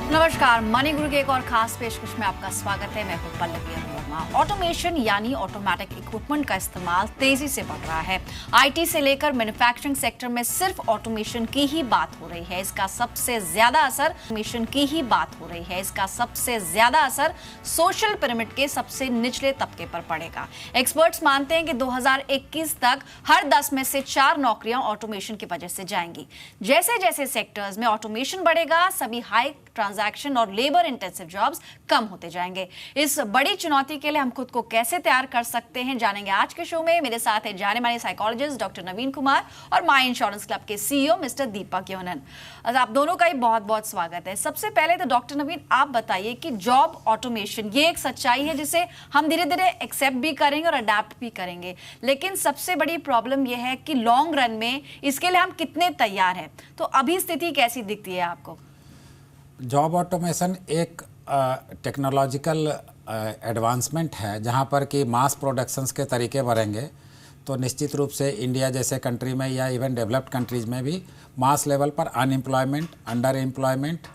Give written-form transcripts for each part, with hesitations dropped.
नमस्कार, मनी गुरु के एक और खास पेशकश में आपका स्वागत है। मैं हूं पल्लवी वर्मा। ऑटोमेशन यानी ऑटोमेटिक इक्विपमेंट का इस्तेमाल तेजी से बढ़ रहा है। आईटी से लेकर मैन्युफैक्चरिंग सेक्टर में सिर्फ ऑटोमेशन की ही बात हो रही है। इसका सबसे ज्यादा असर सोशल पिरामिड के सबसे निचले तबके पर पड़ेगा। एक्सपर्ट्स मानते हैं कि 2021 तक हर 10 में से 4 नौकरियां ऑटोमेशन की वजह से जाएंगी। जैसे जैसे सेक्टर्स में ऑटोमेशन बढ़ेगा, सभी हाई ट्रांजैक्शन और लेबर इंटेंसिव जॉब्स कम होते जाएंगे। इस बड़ी चुनौती के लिए हम खुद को कैसे तैयार कर सकते हैं, जानेंगे आज के शो में। मेरे साथ है जाने माने साइकोलॉजिस्ट डॉक्टर नवीन कुमार और माई इंश्योरेंस क्लब के सीईओ मिस्टर दीपक योनन। आप दोनों का ही बहुत बहुत स्वागत है। सबसे पहले तो डॉक्टर नवीन, आप बताइए कि जॉब ऑटोमेशन ये एक सच्चाई है जिसे हम धीरे धीरे एक्सेप्ट भी करेंगे और अडेप्ट भी करेंगे, लेकिन सबसे बड़ी प्रॉब्लम यह है कि लॉन्ग रन में इसके लिए हम कितने तैयार हैं। तो अभी स्थिति कैसी दिखती है आपको? जॉब ऑटोमेशन एक टेक्नोलॉजिकल एडवांसमेंट है जहां पर कि मास प्रोडक्शंस के तरीके बढ़ेंगे तो निश्चित रूप से इंडिया जैसे कंट्री में या इवन डेवलप्ड कंट्रीज़ में भी मास लेवल पर अनएम्प्लॉयमेंट, अंडर एम्प्लॉयमेंट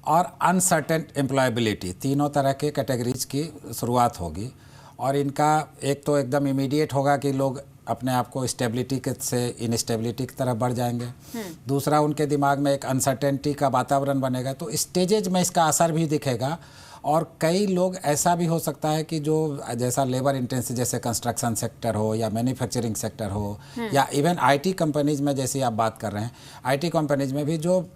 और अनसर्टेन एम्प्लॉयबिलिटी तीनों तरह के कैटेगरीज की शुरुआत होगी। और इनका एक तो एकदम इमीडिएट होगा कि लोग अपने आप को स्टेबिलिटी के से इनस्टेबिलिटी की तरफ बढ़ जाएंगे। दूसरा, उनके दिमाग में एक अनसर्टेनिटी का वातावरण बनेगा, तो स्टेजेज में इसका असर भी दिखेगा। और कई लोग ऐसा भी हो सकता है कि जो जैसा लेबर इंटेंसिव जैसे कंस्ट्रक्शन सेक्टर हो या मैन्युफैक्चरिंग सेक्टर हो या इवन आईटी कंपनीज में जैसी आप बात कर रहे हैं, आईटी कंपनीज में भी जो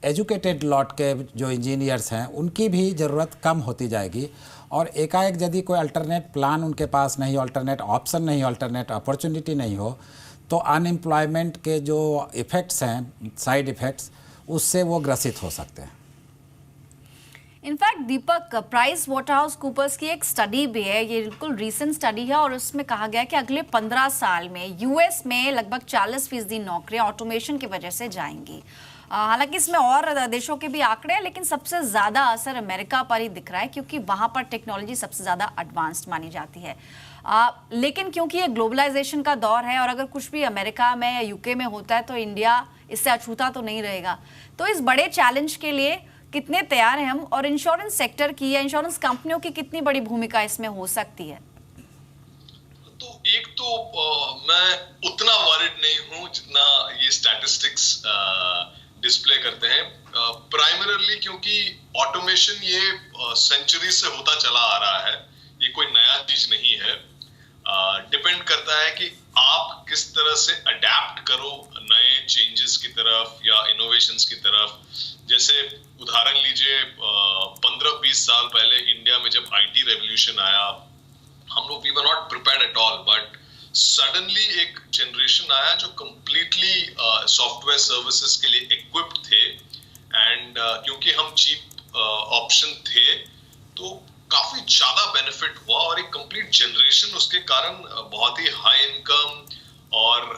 एजुकेटेड लॉट के जो इंजीनियर्स हैं उनकी भी ज़रूरत कम होती जाएगी। और एकाएक यदि कोई अल्टरनेट प्लान उनके पास नहीं, अल्टरनेट ऑप्शन नहीं, अल्टरनेट अपॉर्चुनिटी नहीं हो, तो अनएम्प्लॉयमेंट के जो इफ़ेक्ट्स हैं, साइड इफ़ेक्ट्स, उससे वो ग्रसित हो सकते हैं। इनफैक्ट दीपक, प्राइस वाटरहाउस कूपर्स की एक स्टडी भी है, ये बिल्कुल रीसेंट स्टडी है, और उसमें कहा गया कि अगले 15 साल में यूएस में लगभग 40% नौकरियां ऑटोमेशन की वजह से जाएंगी। हालांकि इसमें और देशों के भी आंकड़े हैं, लेकिन सबसे ज़्यादा असर अमेरिका पर ही दिख रहा है क्योंकि वहाँ पर टेक्नोलॉजी सबसे ज़्यादा एडवांस्ड मानी जाती है। लेकिन क्योंकि ये ग्लोबलाइजेशन का दौर है और अगर कुछ भी अमेरिका में या यूके में होता है तो इंडिया इससे अछूता तो नहीं रहेगा। तो इस बड़े चैलेंज के लिए कितने तैयार हैं हम, और इंश्योरेंस सेक्टर की या इंश्योरेंस कंपनियों की कितनी बड़ी भूमिका इसमें हो सकती है? तो एक तो मैं उतना वरीड नहीं हूँ जितना ये स्टैटिस्टिक्स डिस्प्ले करते हैं, प्राइमरली क्योंकि ऑटोमेशन ये सेंचुरी से होता चला आ रहा है, ये कोई नया चीज नहीं है। डिपेंड करता है कि आप किस तरह से अडेप्ट करो नए चेंजेस की तरफ या इनोवेशंस की तरफ। जैसे उदाहरण लीजिए, 15-20 साल पहले इंडिया में जब आईटी रेवोल्यूशन आया, हम लोग we were not prepared at all, but suddenly एक जनरेशन आया जो कंप्लीटली सॉफ्टवेयर सर्विसेज के लिए इक्विप्ड थे। एंड क्योंकि हम चीप ऑप्शन थे तो काफी ज्यादा बेनिफिट हुआ, और एक कंप्लीट जनरेशन उसके कारण बहुत ही हाई इनकम और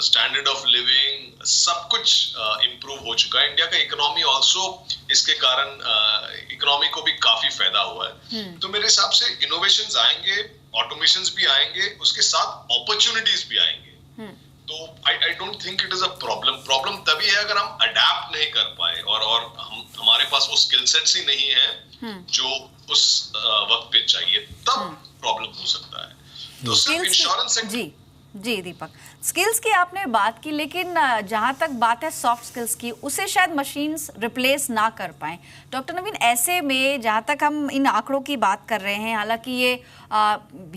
स्टैंडर्ड ऑफ लिविंग सब कुछ इम्प्रूव हो चुका है। इंडिया का इकोनॉमी ऑल्सो इसके कारण इकोनॉमी को भी काफी फायदा हुआ है। तो मेरे हिसाब से इनोवेशंस आएंगे, ऑटोमेशंस भी आएंगे, उसके साथ अपॉर्चुनिटीज भी आएंगे। तो I don't think it is a problem तभी है अगर हम अडेप्ट नहीं कर पाए और हमारे पास वो स्किल सेट्स ही नहीं है जो उस वक्त पे चाहिए, तब प्रॉब्लम हो सकता है। तो सिर्फ इंश्योरेंस जी दीपक, स्किल्स की आपने बात की, लेकिन जहां तक बात है सॉफ्ट स्किल्स की, उसे शायद मशीन्स रिप्लेस ना कर पाएं। डॉक्टर नवीन, ऐसे में जहां तक हम इन आंकड़ों की बात कर रहे हैं, हालांकि ये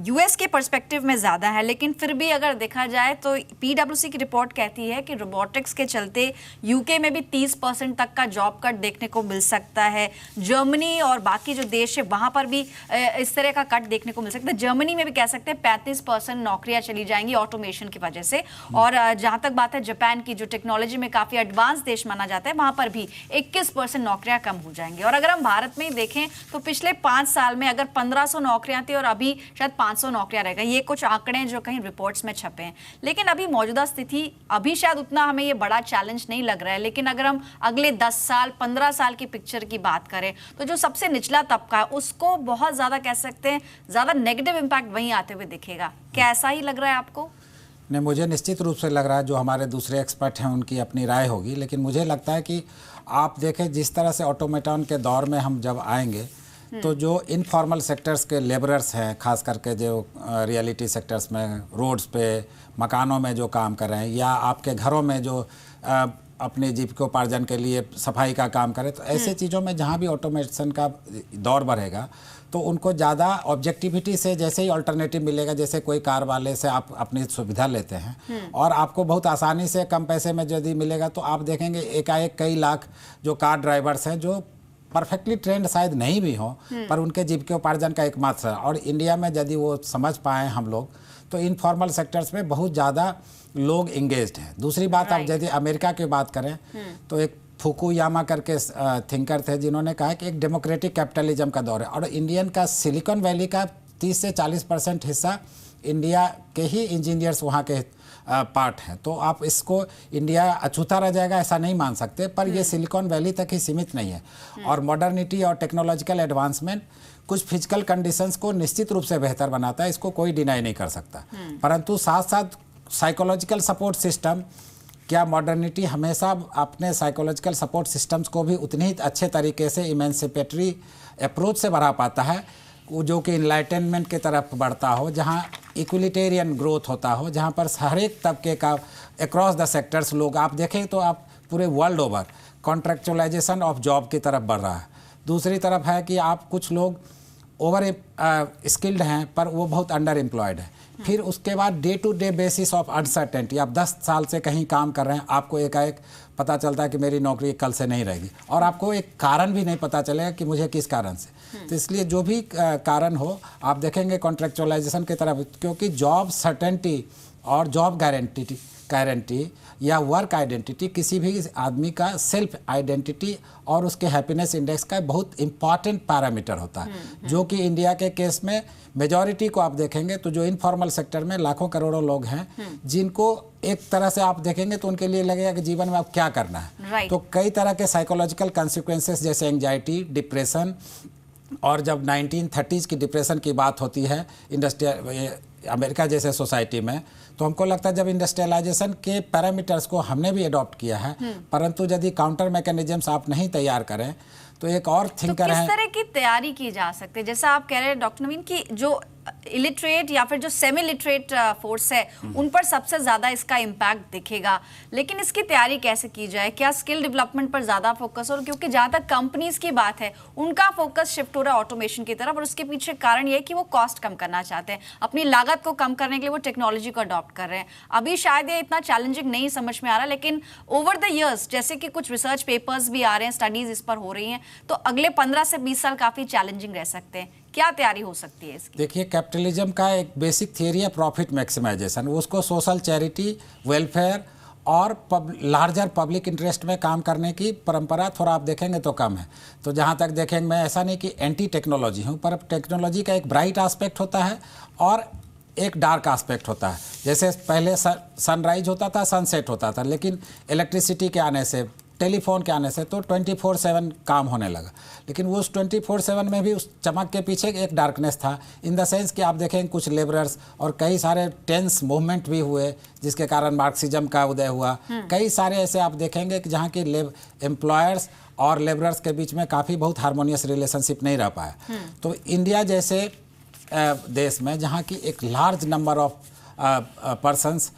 यूएस के पर्सपेक्टिव में ज़्यादा है, लेकिन फिर भी अगर देखा जाए तो पीडब्ल्यूसी की रिपोर्ट कहती है कि रोबोटिक्स के चलते यूके में भी 30% तक का जॉब कट देखने को मिल सकता है। जर्मनी और बाकी जो देश है वहाँ पर भी इस तरह का कट देखने को मिल सकता है। जर्मनी में भी कह सकते हैं 35% नौकरियाँ चली जाएंगी ऑटोमेशन की वजह से। और जहां तक बात है जापान की, जो टेक्नोलॉजी में काफी एडवांस देश माना जाता है, वहां पर भी 21% नौकरियां कम हो जाएंगी। और अगर हम भारत में ही देखें तो पिछले 5 साल में अगर 1500 नौकरियां थी और अभी शायद 500 नौकरियां रह गई। ये कुछ आंकड़े जो कहीं रिपोर्ट्स में छपे हैं, लेकिन अभी मौजूदा स्थिति अभी शायद उतना हमें ये बड़ा चैलेंज नहीं लग रहा है। लेकिन अगर हम अगले 10 साल 15 साल की पिक्चर की बात करें तो जो सबसे निचला तबका है उसको बहुत ज्यादा कह सकते हैं ज्यादा नेगेटिव इंपैक्ट वहीं आते हुए दिखेगा। क्या ऐसा ही लग रहा है आपको? नहीं, मुझे निश्चित रूप से लग रहा है, जो हमारे दूसरे एक्सपर्ट हैं उनकी अपनी राय होगी, लेकिन मुझे लगता है कि आप देखें जिस तरह से ऑटोमेटन के दौर में हम जब आएंगे तो जो इनफॉर्मल सेक्टर्स के लेबरर्स हैं, खास करके जो रियलिटी सेक्टर्स में, रोड्स पे, मकानों में जो काम कर रहे हैं, या आपके घरों में जो अपने जीविकोपार्जन के लिए सफाई का काम करें, तो ऐसे चीज़ों में जहाँ भी ऑटोमेशन का दौर बढ़ेगा तो उनको ज़्यादा ऑब्जेक्टिविटी से, जैसे ही अल्टरनेटिव मिलेगा, जैसे कोई कार वाले से आप अपनी सुविधा लेते हैं और आपको बहुत आसानी से कम पैसे में यदि मिलेगा, तो आप देखेंगे एकाएक कई लाख जो कार ड्राइवर्स हैं, जो परफेक्टली ट्रेंड शायद नहीं भी हों, पर उनके जीविकोपार्जन का एकमात्र, और इंडिया में यदि वो समझ पाएँ हम लोग, तो इनफॉर्मल सेक्टर्स में बहुत ज़्यादा लोग इंगेज्ड हैं। दूसरी बात, आप यदि अमेरिका की बात करें तो एक फुकुयामा करके थिंकर थे जिन्होंने कहा कि एक डेमोक्रेटिक कैपिटलिज्म का दौर है, और इंडियन का सिलिकॉन वैली का 30 से 40% हिस्सा इंडिया के ही इंजीनियर्स वहाँ के पार्ट हैं। तो आप इसको इंडिया अछूता रह जाएगा ऐसा नहीं मान सकते, पर ये सिलिकॉन वैली तक ही सीमित नहीं है। और मॉडर्निटी और टेक्नोलॉजिकल एडवांसमेंट कुछ फिजिकल कंडीशंस को निश्चित रूप से बेहतर बनाता है, इसको कोई डिनाई नहीं कर सकता, परंतु साथ साथ साइकोलॉजिकल सपोर्ट सिस्टम, क्या मॉडर्निटी हमेशा अपने साइकोलॉजिकल सपोर्ट सिस्टम्स को भी उतनी ही अच्छे तरीके से इमेंसिपेटरी अप्रोच से बढ़ा पाता है, जो कि इनलाइटनमेंट की तरफ बढ़ता हो, जहां इक्विलिटेरियन ग्रोथ होता हो, जहां पर हर एक तबके का अक्रॉस द सेक्टर्स लोग, आप देखें तो आप पूरे वर्ल्ड ओवर कॉन्ट्रेक्चुअलाइजेशन ऑफ जॉब की तरफ बढ़ रहा है। दूसरी तरफ है कि आप कुछ लोग ओवर स्किल्ड हैं पर वो बहुत अंडर एम्प्लॉयड है। फिर उसके बाद day to day basis of uncertainty, आप 10 साल से कहीं काम कर रहे हैं, आपको एकाएक पता चलता है कि मेरी नौकरी कल से नहीं रहेगी, और आपको एक कारण भी नहीं पता चलेगा कि मुझे किस कारण से। तो इसलिए जो भी कारण हो, आप देखेंगे कॉन्ट्रेक्चुअलाइजेशन की तरफ, क्योंकि जॉब सर्टेनिटी और जॉब गारंटी या वर्क आइडेंटिटी किसी भी आदमी का सेल्फ आइडेंटिटी और उसके हैप्पीनेस इंडेक्स का बहुत इंपॉर्टेंट पैरामीटर होता है, जो कि इंडिया के केस में मेजॉरिटी को आप देखेंगे तो जो इनफॉर्मल सेक्टर में लाखों करोड़ों लोग हैं, जिनको एक तरह से आप देखेंगे तो उनके लिए लगेगा कि जीवन में अब क्या करना है। तो कई तरह के साइकोलॉजिकल कॉन्सिक्वेंसेस जैसे एंजाइटी, डिप्रेशन, और जब 1930s की डिप्रेशन की बात होती है अमेरिका जैसे सोसाइटी में, तो हमको लगता है जब इंडस्ट्रियलाइजेशन के पैरामीटर्स को हमने भी अडॉप्ट किया है, परंतु यदि काउंटर मैकेनिज्म्स आप नहीं तैयार करें तो एक और थिंकर है। किस तरह की तैयारी की जा सकती है? जैसा आप कह रहे हैं डॉक्टर नवीन कि जो इलिटरेट या फिर जो सेमी लिटरेट फोर्स है उन पर सबसे ज्यादा इसका इम्पैक्ट दिखेगा, लेकिन इसकी तैयारी कैसे की जाए? क्या स्किल डेवलपमेंट पर ज्यादा फोकस हो? क्योंकि जहां तक कंपनीज की बात है उनका फोकस शिफ्ट हो रहा है ऑटोमेशन की तरफ, और उसके पीछे कारण ये है कि वो कॉस्ट कम करना चाहते हैं, अपनी लागत को कम करने के लिए वो टेक्नोलॉजी को अडॉप्ट कर रहे हैं। अभी शायद ये इतना चैलेंजिंग नहीं समझ में आ रहा, लेकिन ओवर द ईयर्स जैसे कि कुछ रिसर्च पेपर्स भी आ रहे हैं, स्टडीज इस पर हो रही हैं, तो अगले 15 से 20 साल काफी चैलेंजिंग रह सकते हैं। क्या तैयारी हो सकती है इसकी? देखिए, कैपिटलिज्म का एक बेसिक थियरी है प्रॉफिट मैक्सिमाइजेशन, उसको सोशल चैरिटी, वेलफेयर और लार्जर पब्लिक इंटरेस्ट में काम करने की परंपरा थोड़ा आप देखेंगे तो कम है। तो जहाँ तक देखेंगे, मैं ऐसा नहीं कि एंटी टेक्नोलॉजी हूँ, पर टेक्नोलॉजी का एक ब्राइट एस्पेक्ट होता है और एक डार्क एस्पेक्ट होता है। जैसे पहले सनराइज होता था, सनसेट होता था, लेकिन इलेक्ट्रिसिटी के आने से, टेलीफोन के आने से तो 24/7 काम होने लगा, लेकिन वो उस 24/7 में भी उस चमक के पीछे एक डार्कनेस था, इन द सेंस कि आप देखें कुछ लेबरर्स और कई सारे टेंस मूवमेंट भी हुए जिसके कारण मार्क्सिज्म का उदय हुआ। कई सारे ऐसे आप देखेंगे कि जहाँ की एम्प्लॉयर्स और लेबरर्स के बीच में काफ़ी बहुत हारमोनियस रिलेशनशिप नहीं रह पाया। तो इंडिया जैसे देश में जहाँ की एक large number of persons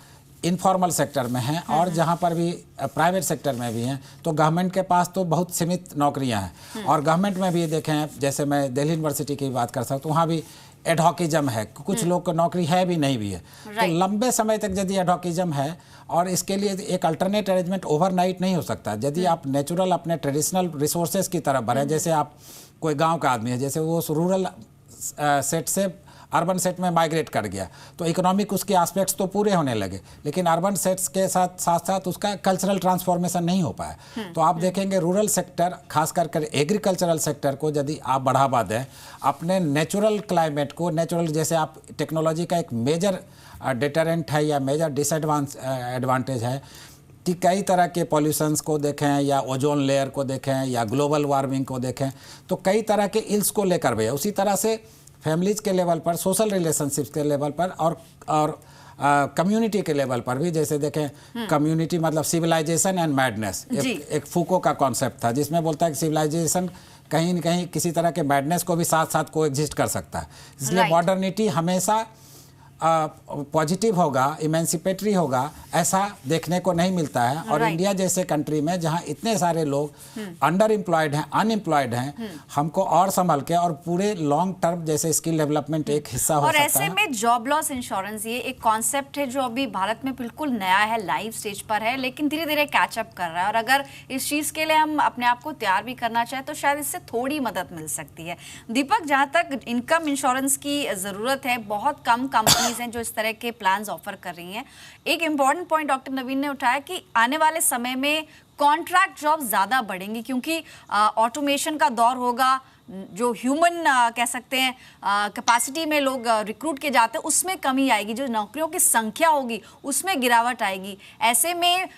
informal sector में हैं और जहाँ पर भी प्राइवेट सेक्टर में भी हैं, तो गवर्नमेंट के पास तो बहुत सीमित नौकरियाँ हैं। और गवर्नमेंट में भी देखें, जैसे मैं दिल्ली यूनिवर्सिटी की बात कर सकता हूँ, वहाँ भी एडहॉकिज्म है, कुछ लोग को नौकरी है भी नहीं भी है। तो लंबे समय तक यदि एडहॉकिज्म है, और इसके लिए एक अल्टरनेट अरेंजमेंट ओवरनाइट नहीं हो सकता। यदि आप नेचुरल अपने ट्रेडिशनल रिसोर्सेज की तरफ बढ़ें, जैसे आप कोई गाँव का आदमी है, जैसे वो रूरल सेट से अर्बन सेट में माइग्रेट कर गया, तो इकोनॉमिक उसके एस्पेक्ट्स तो पूरे होने लगे, लेकिन अर्बन सेट्स के साथ साथ उसका कल्चरल ट्रांसफॉर्मेशन नहीं हो पाया। तो आप देखेंगे रूरल सेक्टर, खास कर एग्रीकल्चरल सेक्टर को यदि आप बढ़ावा दें, अपने नेचुरल क्लाइमेट को, नेचुरल, जैसे आप टेक्नोलॉजी का एक मेजर डिटरेंट है या मेजर डिसएडवांटेज है कि कई तरह के पॉल्यूशंस को देखें या ओजोन लेयर को देखें या ग्लोबल वार्मिंग को देखें, तो कई तरह के इल्स को लेकर भी है। उसी तरह से फैमिलीज़ के लेवल पर, सोशल रिलेशनशिप्स के लेवल पर और कम्युनिटी के लेवल पर भी, जैसे देखें कम्युनिटी मतलब सिविलाइजेशन एंड मैडनेस, एक फूको का कॉन्सेप्ट था जिसमें बोलता है कि सिविलाइजेशन कहीं न कहीं किसी तरह के मैडनेस को भी साथ साथ को एग्जिस्ट कर सकता है। इसलिए मॉडर्निटी हमेशा पॉजिटिव होगा, इमेंसिपेटरी होगा, ऐसा देखने को नहीं मिलता है। और इंडिया जैसे कंट्री में जहां इतने सारे लोग अंडर एम्प्लॉयड हैं, अनएम्प्लॉयड हैं, हमको और संभल के और पूरे लॉन्ग टर्म जैसे स्किल डेवलपमेंट एक हिस्सा हो सकता है। और ऐसे में जॉब लॉस इंश्योरेंस ये एक कॉन्सेप्ट है जो अभी भारत में बिल्कुल नया है, लाइव स्टेज पर है, लेकिन धीरे धीरे कैचअप कर रहा है। और अगर इस चीज के लिए हम अपने आप को तैयार भी करना चाहें तो शायद इससे थोड़ी मदद मिल सकती है। दीपक, जहां तक इनकम इंश्योरेंस की जरूरत है, बहुत कम कंपनीज हैं जो इस तरह के प्लान्स ऑफर कर रही हैं। एक इंपॉर्टेंट पॉइंट डॉक्टर नवीन ने उठाया कि आने वाले समय में कॉन्ट्रैक्ट जॉब ज्यादा बढ़ेंगी क्योंकि ऑटोमेशन का दौर होगा। जो ह्यूमन कह सकते हैं कैपेसिटी में लोग रिक्रूट किए जाते हैं उसमें कमी आएगी, जो नौकरियों की संख्या होगी उसमें गिरावट आएगी। ऐसे में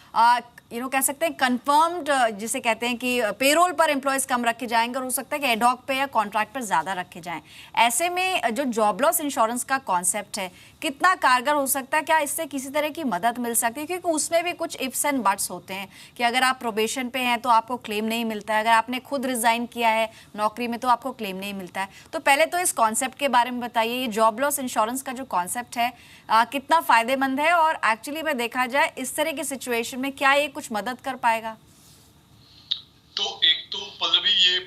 कह सकते हैं कंफर्म्ड जिसे कहते हैं कि पेरोल पर एम्प्लॉयज कम रखे जाएंगे और हो सकता है कि एडॉक पे या कॉन्ट्रैक्ट पर ज्यादा रखे जाएं। ऐसे में जो जॉब लॉस इंश्योरेंस का कॉन्सेप्ट है कितना कारगर हो सकता है? क्या इससे किसी तरह की मदद मिल सकती है? क्योंकि उसमें भी कुछ इफ्स एंड बट्स होते हैं कि अगर आप प्रोबेशन पे हैं तो आपको क्लेम नहीं मिलता है, अगर आपने खुद रिजाइन किया है नौकरी में तो आपको क्लेम नहीं मिलता है। तो पहले तो इस कॉन्सेप्ट के बारे में बताइए, ये जॉब लॉस इंश्योरेंस का जो कॉन्सेप्ट है कितना फायदेमंद है और एक्चुअली में देखा जाए इस तरह की सिचुएशन में क्या ये कुछ मदद कर पाएगा? तो एक तो पल्लवी, ये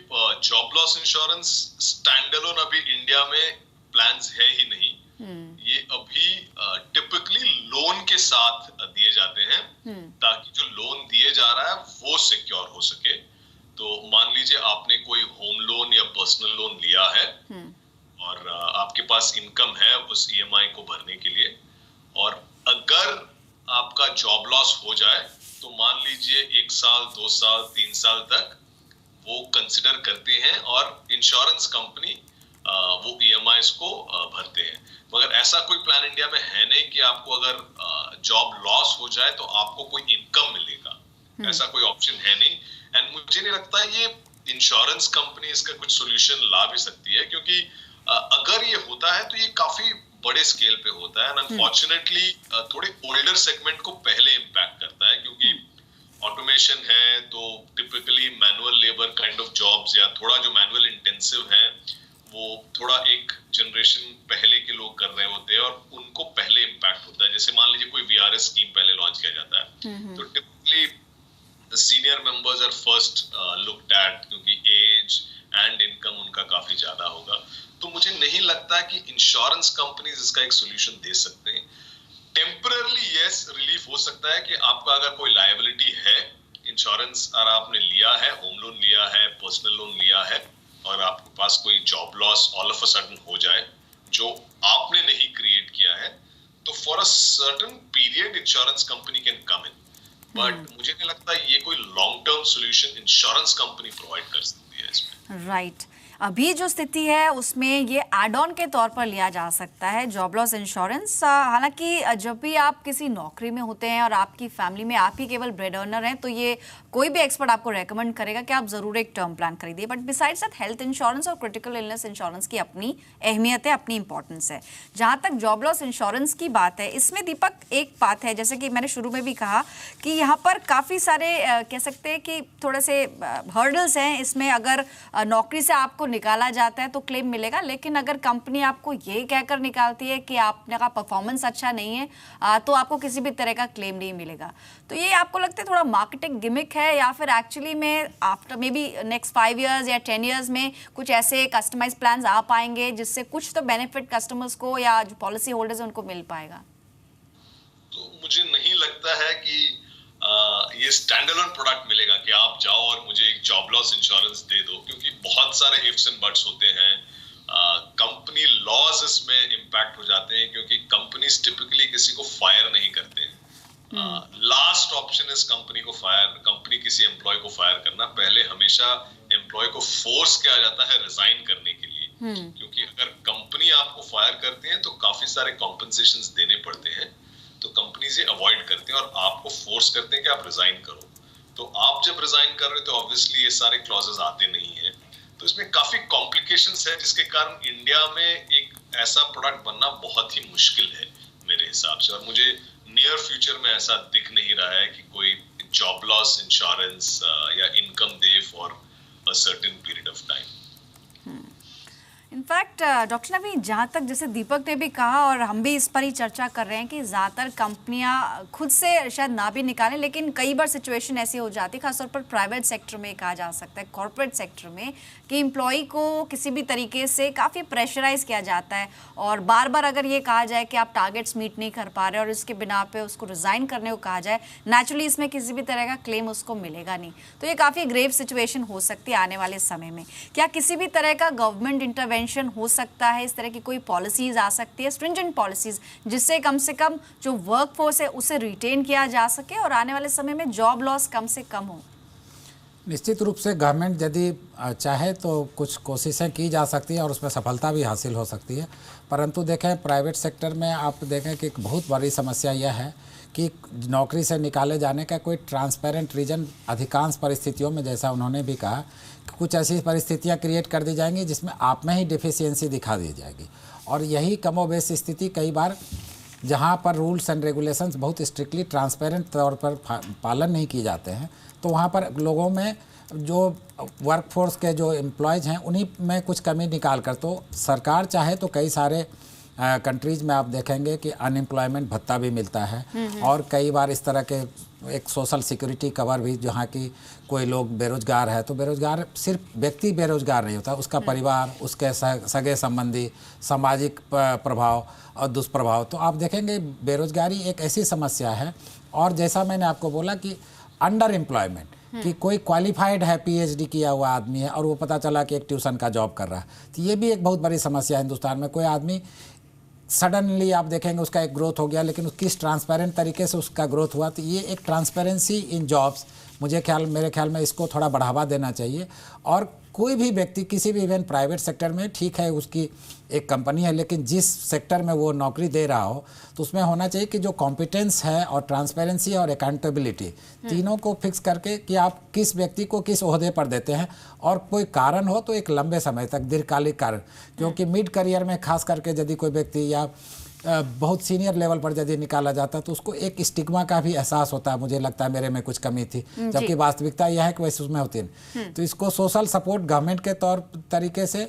जॉब लॉस इंश्योरेंस स्टैंडअलोन अभी इंडिया में प्लान्स है ही नहीं। ये अभी टिपिकली लोन के साथ दिए जाते हैं ताकि जो लोन दिए जा रहा है वो सिक्योर हो सके। तो मान लीजिए आपने कोई होम लोन या पर्सनल लोन लिया है और आपके पास इनकम है उस ईएमआई को भरने के लिए, और अगर आपका जॉब लॉस हो जाए तो मान लीजिए 1 साल 2 साल 3 साल तक वो कंसिडर करते हैं और इंश्योरेंस कंपनी वो ईएमआईज को भरते हैं। मगर ऐसा कोई प्लान इंडिया में है नहीं कि आपको अगर जॉब लॉस हो जाए तो आपको कोई इनकम मिलेगा, ऐसा कोई ऑप्शन है नहीं। एंड मुझे नहीं लगता ये इंश्योरेंस कंपनी इसका कुछ सोल्यूशन ला भी सकती है, क्योंकि अगर ये होता है तो ये काफी बड़े स्केल पे होता है। अनफॉर्चुनेटली थोड़े ओल्डर सेगमेंट को पहले इम्पैक्ट करता है, क्योंकि ऑटोमेशन है तो typically manual labour kind of jobs या थोड़ा जो मैनुअल इंटेंसिव है वो थोड़ा एक जनरेशन पहले के लोग कर रहे होते हैं और उनको पहले इम्पैक्ट होता है। जैसे मान लीजिए कोई वीआरएस स्कीम पहले लॉन्च किया जाता है तो typically the senior members are first looked at, क्योंकि एज एंड इनकम उनका काफी ज्यादा होगा। तो मुझे नहीं लगता कि इंश्योरेंस कंपनीज इसका एक सोल्यूशन दे सकते हैं। टेम्पररली यस, रिलीफ हो सकता है कि आपका अगर कोई लायबिलिटी है, इंश्योरेंस अगर आपने लिया है, होम लोन लिया है, पर्सनल लोन लिया है और आपके पास कोई job loss all of a sudden हो जाए जो आपने नहीं क्रिएट किया है, तो for a certain period insurance company can come in. But मुझे नहीं लगता ये कोई long term solution insurance company provide कर सकती है इसमें। राइट। अभी जो स्थिति है उसमें ये एड ऑन के तौर पर लिया जा सकता है जॉब लॉस इंश्योरेंस। हालांकि जब भी आप किसी नौकरी में होते हैं और आपकी फैमिली में आप ही केवल ब्रेड अर्नर हैं तो ये कोई भी एक्सपर्ट आपको रेकमेंड करेगा कि आप ज़रूर एक टर्म प्लान खरीदिए। But besides that health insurance और क्रिटिकल इलनेस इंश्योरेंस की अपनी अहमियत है, अपनी इंपॉर्टेंस है। जहाँ तक जॉब लॉस इंश्योरेंस की बात है, इसमें दीपक एक बात है, जैसे कि मैंने शुरू में भी कहा कि यहाँ पर काफ़ी सारे कह सकते हैं कि थोड़े से हर्डल्स हैं इसमें। अगर नौकरी से आपको निकाला जाता है तो क्लेम मिलेगा, लेकिन अगर कंपनी आपको ये कहकर निकालती है कि आपका परफॉर्मेंस अच्छा नहीं है तो आपको किसी भी तरह का क्लेम नहीं मिलेगा। तो ये आपको लगता है थोड़ा मार्केटिंग गिमिक है या फिर एक्चुअली में after may be next 5 years या 10 years में कुछ ऐसे कस्टमाइज प्लान्स आ पाएंगे जिससे कुछ तो बेनिफिट कस्टमर्स को या जो पॉलिसी होल्डर्स उनको मिल पाएगा? तो मुझे नहीं लगता है कि ये स्टैंडअलोन प्रोडक्ट मिलेगा कि आप जाओ और मुझे एक जॉब लॉस इंश्योरेंस दे दो, क्योंकि बहुत सारे इफ्स एंड बट्स होते हैं। कंपनी लॉज इसमें इम्पैक्ट हो जाते हैं, क्योंकि कंपनीज टिपिकली किसी को फायर नहीं करते हैं। लास्ट ऑप्शन इज कंपनी किसी एम्प्लॉय को फायर करना। पहले हमेशा एम्प्लॉय को फोर्स किया जाता है रिजाइन करने के लिए, क्योंकि अगर कंपनी आपको फायर करती है तो काफी सारे कॉम्पेंसेशंस देने पड़ते हैं। तो कंपनीज ये अवॉइड करते हैं और आपको फोर्स करते हैं कि आप रिजाइन करो। तो आप जब रिजाइन कर रहे हो तो ऑब्वियसली ये सारे क्लॉजेस आते नहीं है। तो इसमें काफी कॉम्प्लिकेशंस है, जिसके कारण इंडिया में एक ऐसा प्रोडक्ट बनना बहुत ही मुश्किल है मेरे हिसाब से, और मुझे नियर फ्यूचर में ऐसा दिख नहीं रहा है कि कोई जॉब लॉस इंश्योरेंस या इनकम दे for a certain period of time. In fact doctor Naveen, जहाँ तक जैसे दीपक ने भी कहा और हम भी इस पर ही चर्चा कर रहे हैं कि ज़्यादातर कंपनियां खुद से शायद ना भी निकालें, लेकिन कई बार सिचुएशन ऐसी हो जाती है, खासतौर पर प्राइवेट सेक्टर में कहा जा सकता है, कॉर्पोरेट सेक्टर में, कि एम्प्लॉई को किसी भी तरीके से काफ़ी प्रेशराइज किया जाता है और बार बार अगर ये कहा जाए कि आप टारगेट्स मीट नहीं कर पा रहे और इसके बिना पे उसको रिज़ाइन करने को कहा जाए, नेचुरली इसमें किसी भी तरह का क्लेम उसको मिलेगा नहीं। तो ये काफ़ी ग्रेव सिचुएशन हो सकती है आने वाले समय में। क्या किसी भी तरह का गवर्नमेंट इंटरवेंशन हो सकता है, इस तरह की कोई पॉलिसीज आ सकती है, स्ट्रिंजेंट पॉलिसीज, जिससे कम से कम जो वर्क फोर्स है उसे रिटेन किया जा सके और आने वाले समय में जॉब लॉस कम से कम हो? निश्चित रूप से गवर्नमेंट यदि चाहे तो कुछ कोशिशें की जा सकती है और उसमें सफलता भी हासिल हो सकती है, परंतु देखें प्राइवेट सेक्टर में आप देखें कि एक बहुत बड़ी समस्या यह है कि नौकरी से निकाले जाने का कोई ट्रांसपेरेंट रीजन अधिकांश परिस्थितियों में, जैसा उन्होंने भी कहा, कि कुछ ऐसी परिस्थितियां क्रिएट कर दी जाएंगी जिसमें आप में ही डिफिशियंसी दिखा दी जाएगी। और यही कमोबेश स्थिति कई बार जहां पर रूल्स एंड रेगुलेशंस बहुत स्ट्रिक्टली ट्रांसपेरेंट तौर पर पालन नहीं किए जाते हैं, तो वहाँ पर लोगों में जो वर्कफोर्स के जो एम्प्लॉयज़ हैं उन्हीं में कुछ कमी निकाल कर, तो सरकार चाहे तो कई सारे कंट्रीज़ में आप देखेंगे कि अनएम्प्लॉयमेंट भत्ता भी मिलता है और कई बार इस तरह के एक सोशल सिक्योरिटी कवर भी, जहाँ की कोई लोग बेरोजगार है तो बेरोजगार सिर्फ व्यक्ति बेरोजगार नहीं होता, उसका परिवार, उसके सगे संबंधी, सामाजिक प्रभाव और दुष्प्रभाव। तो आप देखेंगे बेरोजगारी एक ऐसी समस्या है। और जैसा मैंने आपको बोला कि अंडर एम्प्लॉयमेंट, कि कोई क्वालिफाइड है, पीएचडी किया हुआ आदमी है और वो पता चला कि एक ट्यूशन का जॉब कर रहा है, तो ये भी एक बहुत बड़ी समस्या है हिंदुस्तान में। कोई आदमी सडनली आप देखेंगे उसका एक ग्रोथ हो गया, लेकिन किस ट्रांसपेरेंट तरीके से उसका ग्रोथ हुआ, तो ये एक ट्रांसपेरेंसी इन जॉब्स मेरे ख्याल में इसको थोड़ा बढ़ावा देना चाहिए। और कोई भी व्यक्ति किसी भी इवन प्राइवेट सेक्टर में, ठीक है उसकी एक कंपनी है, लेकिन जिस सेक्टर में वो नौकरी दे रहा हो तो उसमें होना चाहिए कि जो कॉम्पिटेंस है और ट्रांसपेरेंसी और अकाउंटेबिलिटी, तीनों को फिक्स करके कि आप किस व्यक्ति को किस ओहदे पर देते हैं, और कोई कारण हो तो एक लंबे समय तक दीर्घकालिक कारण, क्योंकि मिड करियर में खास करके यदि कोई व्यक्ति या बहुत सीनियर लेवल पर यदि निकाला जाता तो उसको एक स्टिग्मा का भी एहसास होता है, मुझे लगता है मेरे में कुछ कमी थी, जबकि वास्तविकता यह है कि वैसे उसमें होती नहीं। तो इसको सोशल सपोर्ट गवर्नमेंट के तौर तरीके से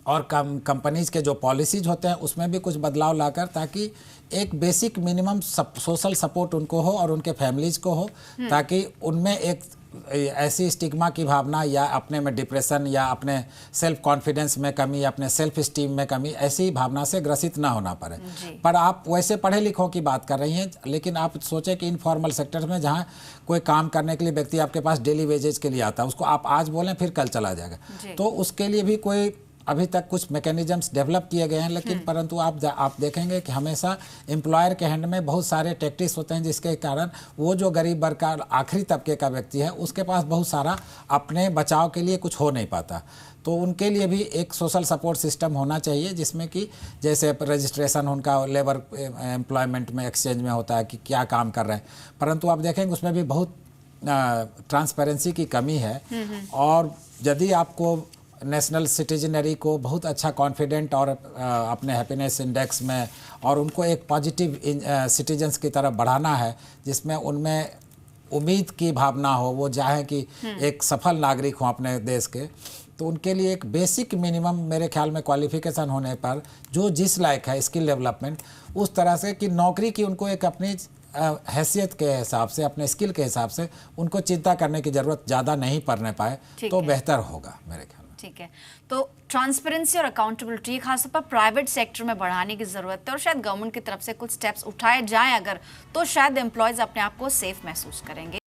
और कंपनीज के जो पॉलिसीज होते हैं उसमें भी कुछ बदलाव लाकर, ताकि एक बेसिक मिनिमम सोशल सपोर्ट उनको हो और उनके फैमिलीज को हो, ताकि उनमें एक ऐसी स्टिग्मा की भावना या अपने में डिप्रेशन या अपने सेल्फ कॉन्फिडेंस में कमी या अपने सेल्फ स्टीम में कमी, ऐसी भावना से ग्रसित ना होना पड़े। पर आप वैसे पढ़े लिखों की बात कर रही हैं, लेकिन आप सोचें कि इनफॉर्मल सेक्टर में जहाँ कोई काम करने के लिए व्यक्ति आपके पास डेली वेजेज के लिए आता है, उसको आप आज बोलें फिर कल चला जाएगा, तो उसके लिए भी कोई अभी तक कुछ मैकेनिज्म्स डेवलप किए गए हैं, लेकिन परंतु आप देखेंगे कि हमेशा एम्प्लॉयर के हैंड में बहुत सारे टैक्टिक्स होते हैं, जिसके कारण वो जो गरीब वर्ग का आखिरी तबके का व्यक्ति है उसके पास बहुत सारा अपने बचाव के लिए कुछ हो नहीं पाता। तो उनके लिए भी एक सोशल सपोर्ट सिस्टम होना चाहिए, जिसमें कि जैसे रजिस्ट्रेशन उनका लेबर एम्प्लॉयमेंट में एक्सचेंज में होता है कि क्या काम कर रहे हैं, परंतु आप देखेंगे उसमें भी बहुत ट्रांसपेरेंसी की कमी है। और यदि आपको नेशनल सिटीजनरी को बहुत अच्छा कॉन्फिडेंट और अपने हैप्पीनेस इंडेक्स में और उनको एक पॉजिटिव सिटीजन्स की तरफ बढ़ाना है, जिसमें उनमें उम्मीद की भावना हो, वो चाहे कि एक सफल नागरिक हों अपने देश के, तो उनके लिए एक बेसिक मिनिमम मेरे ख्याल में क्वालिफिकेशन होने पर जो जिस लायक है स्किल डेवलपमेंट, उस तरह से कि नौकरी की उनको एक अपनी हैसियत के हिसाब से, अपने स्किल के हिसाब से उनको चिंता करने की ज़रूरत ज़्यादा नहीं पड़ने पाए तो बेहतर होगा मेरे ख्याल में। ठीक है, तो ट्रांसपेरेंसी और अकाउंटेबिलिटी खासतौर पर प्राइवेट सेक्टर में बढ़ाने की ज़रूरत है और शायद गवर्नमेंट की तरफ से कुछ स्टेप्स उठाए जाएं अगर, तो शायद एम्प्लॉयज़ अपने आप को सेफ महसूस करेंगे।